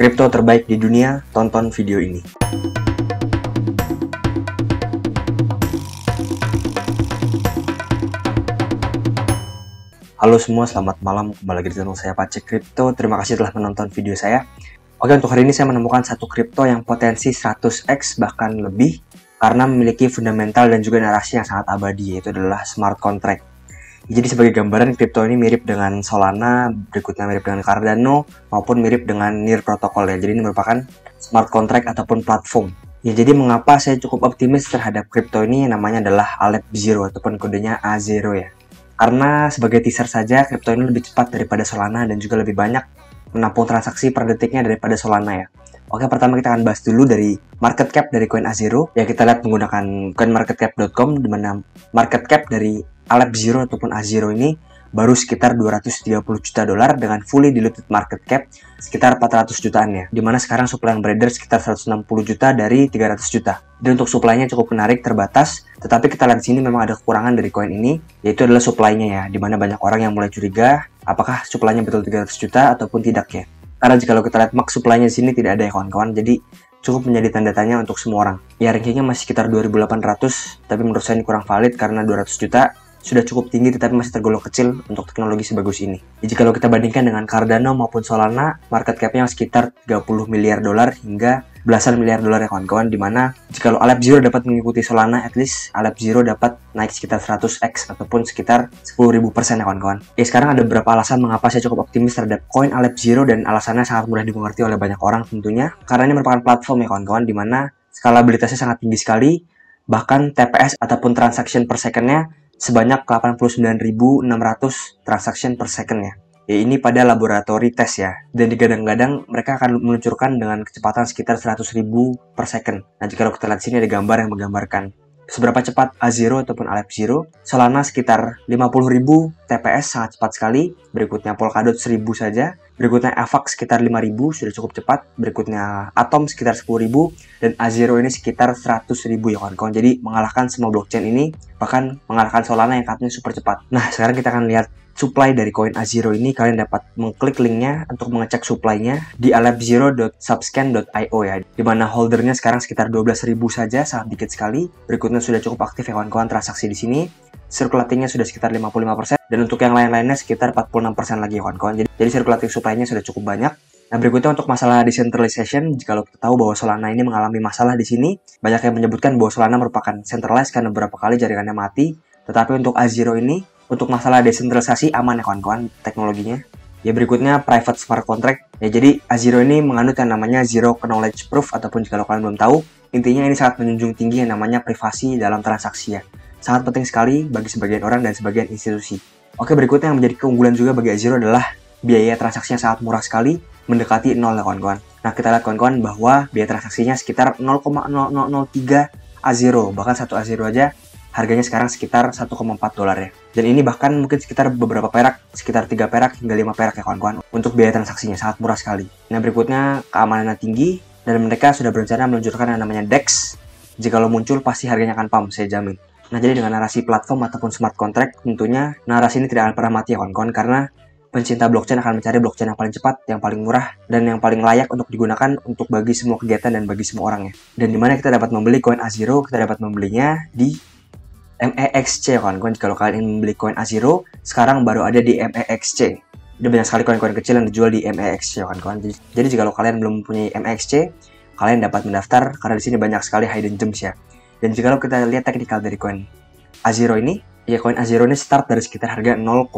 Kripto terbaik di dunia, tonton video ini. Halo semua, selamat malam. Kembali lagi di channel saya Pacek Kripto. Terima kasih telah menonton video saya. Oke, untuk hari ini saya menemukan satu kripto yang potensi 100x bahkan lebih karena memiliki fundamental dan juga narasi yang sangat abadi, yaitu adalah smart contract. Jadi sebagai gambaran, kripto ini mirip dengan Solana, berikutnya mirip dengan Cardano, maupun mirip dengan Near Protocol ya. Jadi ini merupakan smart contract ataupun platform. Ya, jadi mengapa saya cukup optimis terhadap kripto ini? Namanya adalah Aleph Zero ataupun kodenya A0 ya. Karena sebagai teaser saja, kripto ini lebih cepat daripada Solana dan juga lebih banyak menampung transaksi per detiknya daripada Solana ya. Oke, pertama kita akan bahas dulu dari market cap dari koin A0. Ya, kita lihat menggunakan coinmarketcap.com, di mana market cap dari Aleph Zero ataupun A0 ini baru sekitar 230 juta dolar dengan fully diluted market cap sekitar 400 jutaan ya. Dimana sekarang supply yang beredar sekitar 160 juta dari 300 juta. Dan untuk supply-nya cukup menarik, terbatas. Tetapi kita lihat di sini memang ada kekurangan dari koin ini, yaitu adalah supply-nya ya. Dimana banyak orang yang mulai curiga apakah supply-nya betul 300 juta ataupun tidak ya. Karena jika kita lihat max supply-nya di sini tidak ada ya kawan-kawan. Jadi cukup menjadi tanda tanya untuk semua orang. Ya, rankingnya masih sekitar 2800, tapi menurut saya ini kurang valid karena 200 juta sudah cukup tinggi tetapi masih tergolong kecil untuk teknologi sebagus ini. Jadi kalau kita bandingkan dengan Cardano maupun Solana, market cap-nya sekitar 30 miliar dolar hingga belasan miliar dolar ya kawan-kawan, dimana jika Aleph Zero dapat mengikuti Solana, at least Aleph Zero dapat naik sekitar 100x ataupun sekitar 10.000% ya kawan-kawan. Ya, sekarang ada beberapa alasan mengapa saya cukup optimis terhadap koin Aleph Zero, dan alasannya sangat mudah dimengerti oleh banyak orang tentunya, karena ini merupakan platform ya kawan-kawan, dimana skalabilitasnya sangat tinggi sekali, bahkan TPS ataupun transaction per second-nya sebanyak 89.600 transaction per second ya. Ya, ini pada laboratori tes ya. Dan digadang-gadang mereka akan meluncurkan dengan kecepatan sekitar 100.000 per second. Nah, jika kita lihat sini ada gambar yang menggambarkan seberapa cepat A0 ataupun Aleph Zero. Solana sekitar 50.000 TPS, sangat cepat sekali. Berikutnya Polkadot 1.000 saja. Berikutnya AVAX sekitar 5.000, sudah cukup cepat. Berikutnya Atom sekitar 10.000. Dan A0 ini sekitar 100.000 ya kawan-kawan. Jadi mengalahkan semua blockchain ini, bahkan mengalahkan Solana yang katanya super cepat. Nah, sekarang kita akan lihat supply dari koin A0 ini. Kalian dapat mengklik linknya untuk mengecek supply-nya di alephzero.subscan.io ya, dimana holdernya sekarang sekitar 12.000 saja, sangat dikit sekali. Berikutnya sudah cukup aktif ya kawan-kawan transaksi di sini. Circulatingnya sudah sekitar 55%, dan untuk yang lain-lainnya sekitar 46% lagi ya kawan-kawan. Jadi circulating supply-nya sudah cukup banyak. Nah, berikutnya untuk masalah decentralization, jika kita tahu bahwa Solana ini mengalami masalah di sini, banyak yang menyebutkan bahwa Solana merupakan centralized karena beberapa kali jaringannya mati. Tetapi untuk A0 ini, untuk masalah desentralisasi aman ya kawan-kawan teknologinya. Ya, berikutnya private smart contract. Ya, jadi A0 ini menganut yang namanya zero knowledge proof, ataupun jika kalian belum tahu, intinya ini sangat menjunjung tinggi yang namanya privasi dalam transaksi ya. Sangat penting sekali bagi sebagian orang dan sebagian institusi. Oke, berikutnya yang menjadi keunggulan juga bagi A0 adalah biaya transaksinya sangat murah sekali, mendekati 0 ya kawan-kawan. Nah, kita lihat kawan-kawan bahwa biaya transaksinya sekitar 0,0003 A0, bahkan satu A0 aja harganya sekarang sekitar 1,4 dolar ya. Dan ini bahkan mungkin sekitar beberapa perak, sekitar 3 perak hingga 5 perak ya kawan-kawan. Untuk biaya transaksinya sangat murah sekali. Nah, berikutnya keamanannya tinggi, dan mereka sudah berencana meluncurkan yang namanya DEX. Jika lo muncul pasti harganya akan pump, saya jamin. Nah, jadi dengan narasi platform ataupun smart contract, tentunya narasi ini tidak akan pernah mati ya kawan-kawan, karena pencinta blockchain akan mencari blockchain yang paling cepat, yang paling murah, dan yang paling layak untuk digunakan untuk bagi semua kegiatan dan bagi semua orang ya. Dan dimana kita dapat membeli koin A0, kita dapat membelinya di MEXC ya kawan-kawan. Kalau kalian ingin membeli koin A0, sekarang baru ada di MEXC. Ada banyak sekali koin-koin kecil yang dijual di MEXC ya kawan-kawan. Jadi jika kalian belum mempunyai MEXC, kalian dapat mendaftar karena di sini banyak sekali hidden gems ya. Dan jika kita lihat teknikal dari koin A0 ini, ya koin A0 ini start dari sekitar harga 0,07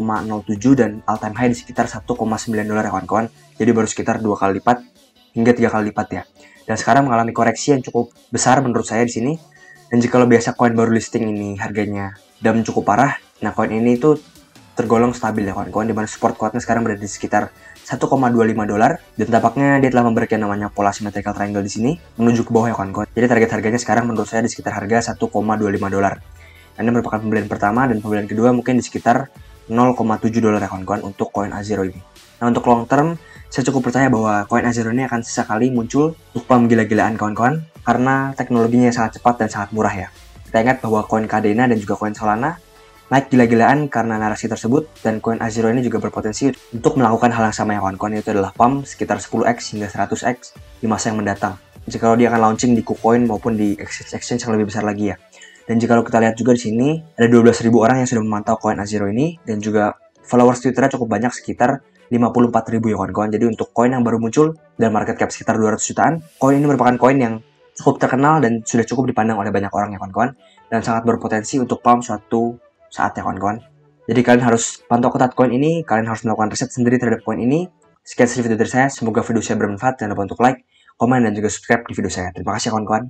dan all time high di sekitar 1,9 dolar ya kawan-kawan. Jadi baru sekitar 2 kali lipat hingga 3 kali lipat ya. Dan sekarang mengalami koreksi yang cukup besar menurut saya di sini. Dan jika biasa koin baru listing ini harganya dan cukup parah, nah koin ini itu tergolong stabil ya kawan-kawan, di mana support kuatnya sekarang berada di sekitar 1,25 dolar, dan tampaknya dia telah memberikan namanya pola symmetrical triangle di sini menuju ke bawah ya kawan-kawan. Jadi target harganya sekarang menurut saya di sekitar harga 1,25 dolar. Ini merupakan pembelian pertama, dan pembelian kedua mungkin di sekitar 0,7 dolar ya kawan-kawan untuk koin A0 ini. Nah, untuk long term, saya cukup percaya bahwa koin A0 ini akan sesekali muncul untuk pump gila-gilaan kawan-kawan, karena teknologinya sangat cepat dan sangat murah ya. Kita ingat bahwa koin Kadena dan juga koin Solana naik gila-gilaan karena narasi tersebut, dan koin A0 ini juga berpotensi untuk melakukan hal yang sama ya kawan-kawan, yaitu adalah pump sekitar 10x hingga 100x di masa yang mendatang. Jika dia akan launching di KuCoin maupun di exchange yang lebih besar lagi ya. Dan jika kita lihat juga di sini ada 12.000 orang yang sudah memantau koin A0 ini, dan juga followers Twitternya cukup banyak, sekitar 54.000 ya kawan-kawan. Jadi untuk koin yang baru muncul dan market cap sekitar 200 jutaan, koin ini merupakan koin yang cukup terkenal dan sudah cukup dipandang oleh banyak orang ya kawan-kawan, dan sangat berpotensi untuk pump suatu saat ya kawan-kawan. Jadi kalian harus pantau ketat koin ini, kalian harus melakukan riset sendiri terhadap koin ini. Sekian video dari saya, semoga video saya bermanfaat. Jangan lupa untuk like, komen, dan juga subscribe di video saya. Terima kasih kawan-kawan.